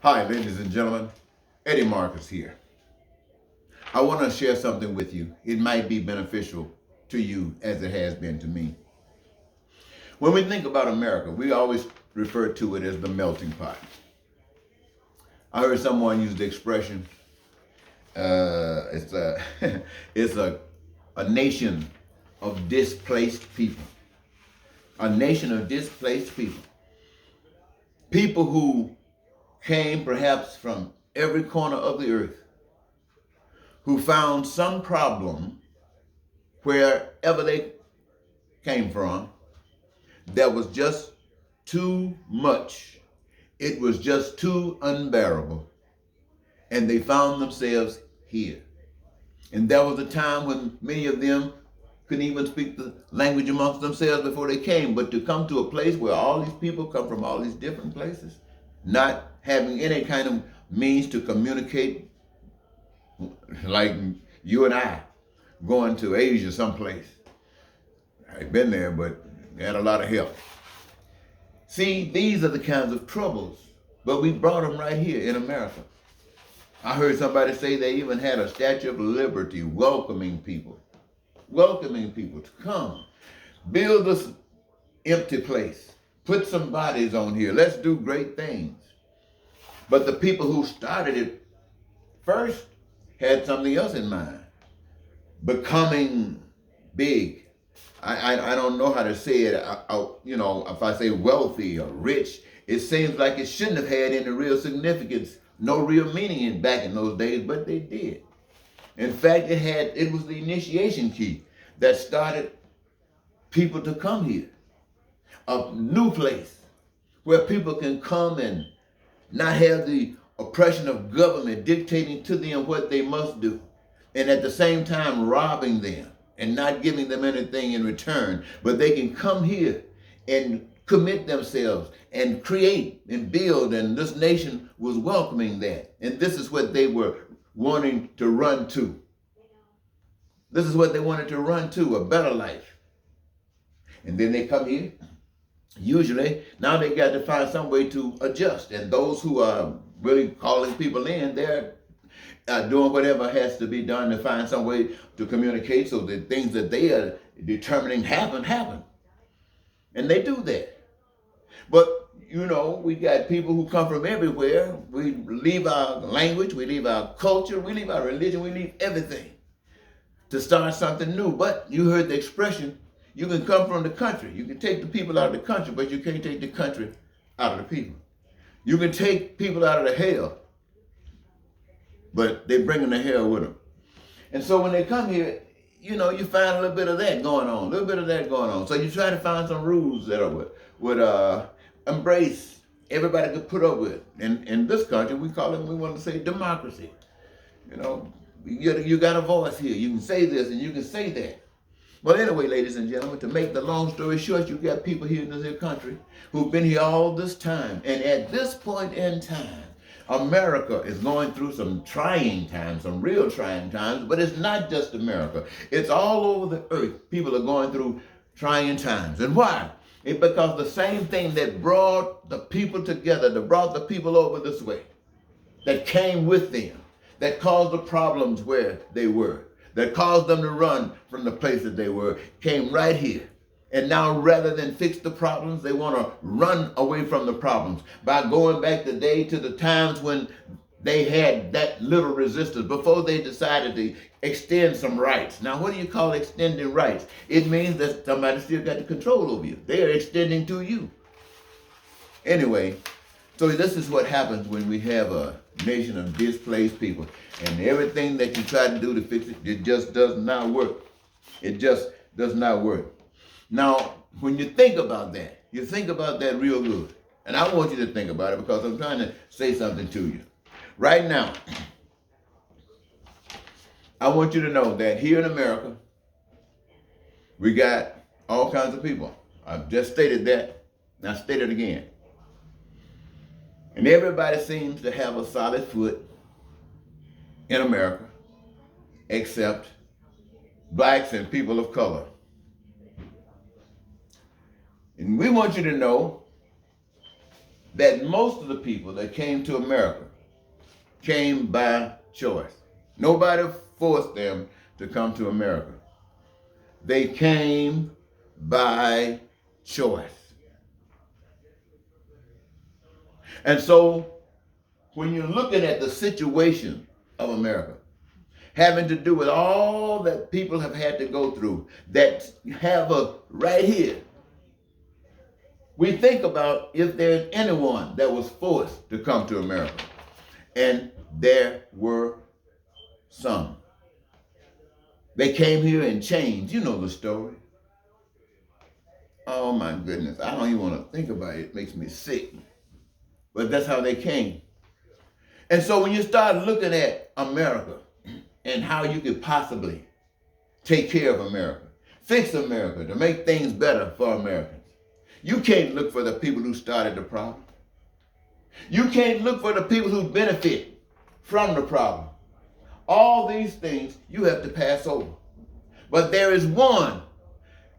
Hi, ladies and gentlemen. Eddie Marcus here. I want to share something with you. It might be beneficial to you as it has been to me. When we think about America, we always refer to it as the melting pot. I heard someone use the expression, it's a, it's a nation of displaced people. A nation of displaced people. People who came perhaps from every corner of the earth, who found some problem wherever they came from that was just too much. It was just too unbearable. And they found themselves here. And there was a time when many of them couldn't even speak the language amongst themselves before they came. But to come to a place where all these people come from all these different places, not having any kind of means to communicate, like you and I going to Asia someplace. I've been there, but had a lot of help. See, these are the kinds of troubles, but we brought them right here in America. I heard somebody say they even had a Statue of Liberty welcoming people to come. Build this empty place. Put some bodies on here. Let's do great things. But the people who started it first had something else in mind. Becoming big. I don't know how to say it. If I say wealthy or rich, it seems like it shouldn't have had any real significance, no real meaning back in those days, but they did. In fact, it was the initiation key that started people to come here. A new place where people can come and not have the oppression of government dictating to them what they must do, and at the same time robbing them and not giving them anything in return. But they can come here and commit themselves and create and build, and this nation was welcoming that. And this is what they were wanting to run to. This is what they wanted to run to, a better life. And then they come here. Usually, now they got to find some way to adjust. And those who are really calling people in, they're doing whatever has to be done to find some way to communicate so that things that they are determining happen. And they do that. But, we got people who come from everywhere. We leave our language, we leave our culture, we leave our religion, we leave everything to start something new. But you heard the expression, you can come from the country. You can take the people out of the country, but you can't take the country out of the people. You can take people out of the hell, but they're bringing the hell with them. And so when they come here, you find a little bit of that going on, So you try to find some rules that would embrace, everybody could put up with. In this country, we want to say democracy. You got a voice here. You can say this and you can say that. Well, anyway, ladies and gentlemen, to make the long story short, you got people here in this country who've been here all this time. And at this point in time, America is going through some trying times, some real trying times, but it's not just America. It's all over the earth. People are going through trying times. And why? It's because the same thing that brought the people together, that brought the people over this way, that came with them, that caused the problems where they were, that caused them to run from the place that they were, came right here. And now rather than fix the problems, they want to run away from the problems by going back to the times when they had that little resistance before they decided to extend some rights. Now, what do you call extending rights? It means that somebody still got the control over you. They are extending to you. Anyway, so this is what happens when we have a nation of displaced people. And everything that you try to do to fix it, it just does not work. It just does not work. Now, when you think about that, you think about that real good. And I want you to think about it because I'm trying to say something to you. Right now, I want you to know that here in America, we got all kinds of people. I've just stated that. Now state it again. And everybody seems to have a solid foot in America, except blacks and people of color. And we want you to know that most of the people that came to America came by choice. Nobody forced them to come to America. They came by choice. And so when you're looking at the situation of America, having to do with all that people have had to go through, that have us right here, we think about if there's anyone that was forced to come to America. And there were some. They came here in chains. You know the story. Oh my goodness. I don't even want to think about it. It makes me sick. But that's how they came. And so when you start looking at America and how you could possibly take care of America, fix America, to make things better for Americans, you can't look for the people who started the problem. You can't look for the people who benefit from the problem. All these things you have to pass over. But there is one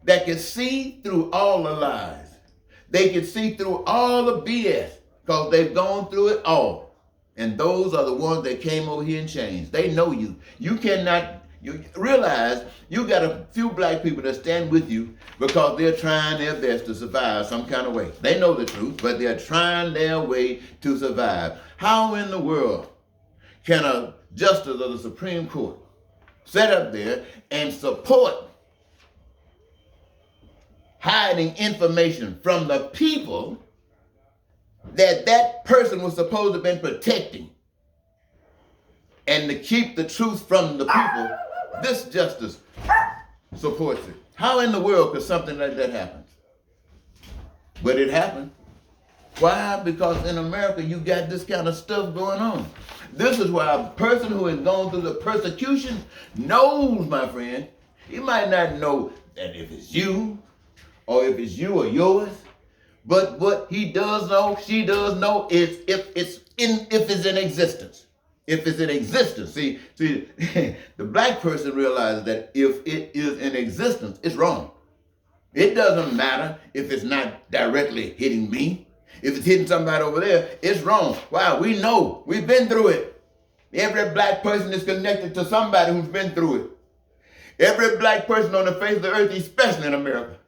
that can see through all the lies. They can see through all the BS because they've gone through it all. And those are the ones that came over here and changed. They know you. You cannot, you realize you got a few black people that stand with you because they're trying their best to survive some kind of way. They know the truth, but they're trying their way to survive. How in the world can a justice of the Supreme Court sit up there and support hiding information from the people that that person was supposed to have been protecting, and to keep the truth from the people? This justice supports it. How in the world could something like that happen? But it happened. Why? Because in America you got this kind of stuff going on. This is why a person who has gone through the persecution knows, my friend. He might not know that if it's you, or if it's you or yours, but what he does know, she does know, is if it's in existence. If it's in existence. See, the black person realizes that if it is in existence, it's wrong. It doesn't matter if it's not directly hitting me. If it's hitting somebody over there, it's wrong. Why? We know. We've been through it. Every black person is connected to somebody who's been through it. Every black person on the face of the earth, especially in America,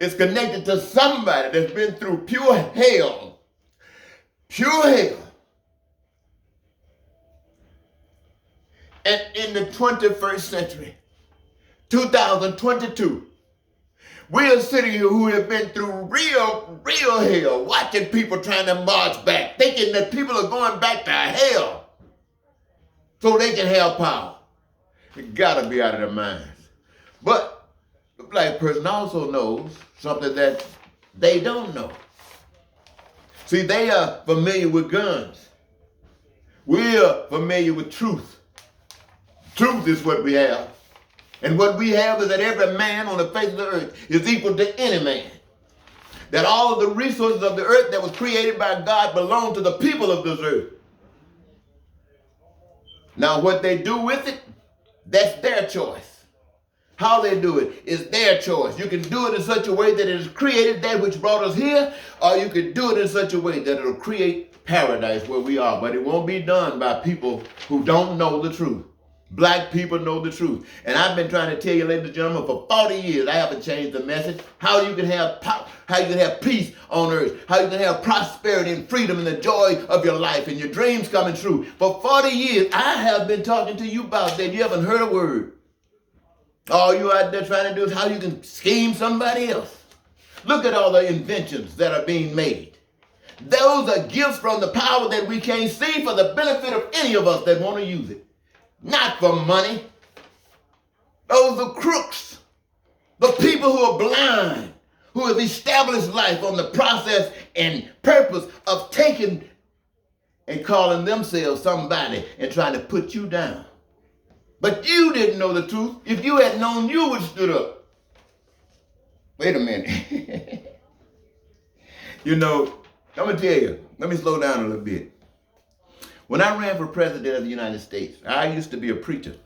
is connected to somebody that's been through pure hell. Pure hell. And in the 21st century, 2022, we are sitting here who have been through real hell, watching people trying to march back, thinking that people are going back to hell so they can have power. It gotta be out of their minds. But the black person also knows something that they don't know. See, they are familiar with guns. We are familiar with truth. Truth is what we have. And what we have is that every man on the face of the earth is equal to any man. That all of the resources of the earth that was created by God belong to the people of this earth. Now what they do with it, that's their choice. How they do it is their choice. You can do it in such a way that it has created that which brought us here, or you can do it in such a way that it'll create paradise where we are. But it won't be done by people who don't know the truth. Black people know the truth. And I've been trying to tell you, ladies and gentlemen, for 40 years, I haven't changed the message. How you can have peace on earth, how you can have prosperity and freedom and the joy of your life and your dreams coming true. For 40 years, I have been talking to you about that. You haven't heard a word. All you out there trying to do is how you can scheme somebody else. Look at all the inventions that are being made. Those are gifts from the power that we can't see for the benefit of any of us that want to use it. Not for money. Those are crooks. The people who are blind, who have established life on the process and purpose of taking and calling themselves somebody and trying to put you down. But you didn't know the truth. If you had known, you would have stood up. Wait a minute. You know, I'm going to tell you, let me slow down a little bit. When I ran for president of the United States, I used to be a preacher.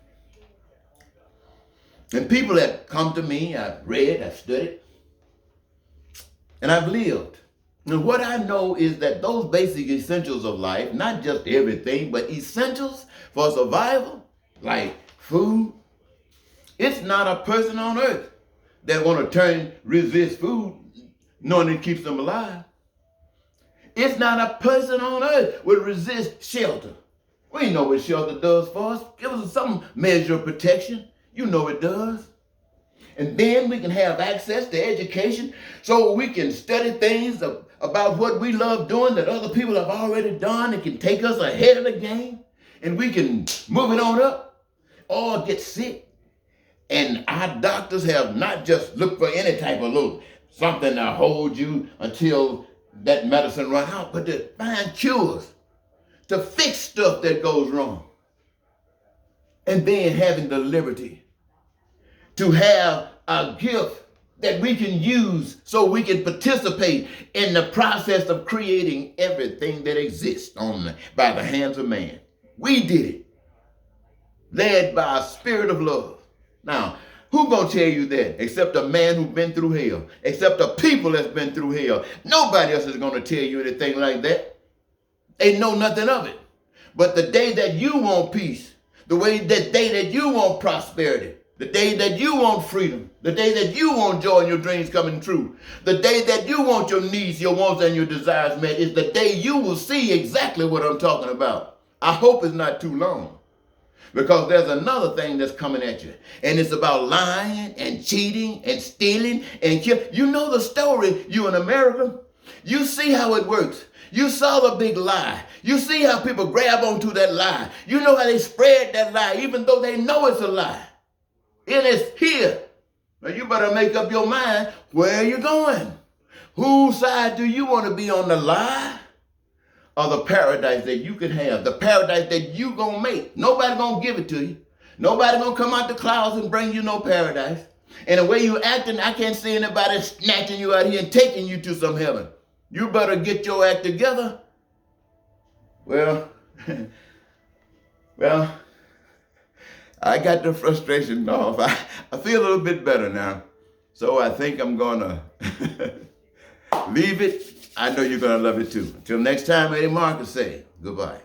And people had come to me, I've read, I've studied, and I've lived. And what I know is that those basic essentials of life, not just everything, but essentials for survival, like food, it's not a person on earth that want to resist food, knowing it keeps them alive. It's not a person on earth would resist shelter. We know what shelter does for us. Give us some measure of protection. You know it does. And then we can have access to education so we can study things about what we love doing that other people have already done. It can take us ahead of the game and we can move it on up or get sick. And our doctors have not just looked for any type of little something to hold you until that medicine run out, but to find cures, to fix stuff that goes wrong. And then having the liberty to have a gift that we can use so we can participate in the process of creating everything that exists by the hands of man. We did it, led by a spirit of love. Now, who gonna tell you that except a man who's been through hell, except a people that's been through hell? Nobody else is gonna tell you anything like that. They know nothing of it. But the day that you want peace, the day that you want prosperity, the day that you want freedom, the day that you want joy and your dreams coming true, the day that you want your needs, your wants, and your desires met is the day you will see exactly what I'm talking about. I hope it's not too long. Because there's another thing that's coming at you. And it's about lying and cheating and stealing and killing. You know the story, you in America. You see how it works. You saw the big lie. You see how people grab onto that lie. You know how they spread that lie even though they know it's a lie. It is here. Now you better make up your mind, where are you going? Whose side do you want to be, on the lie or the paradise that you can have, the paradise that you gonna make? Nobody gonna give it to you. Nobody gonna come out the clouds and bring you no paradise. And the way you acting, I can't see anybody snatching you out here and taking you to some heaven. You better get your act together. Well, I got the frustration off. I feel a little bit better now. So I think I'm gonna leave it. I know you're gonna love it too. Until next time, Eddie Marcus say goodbye.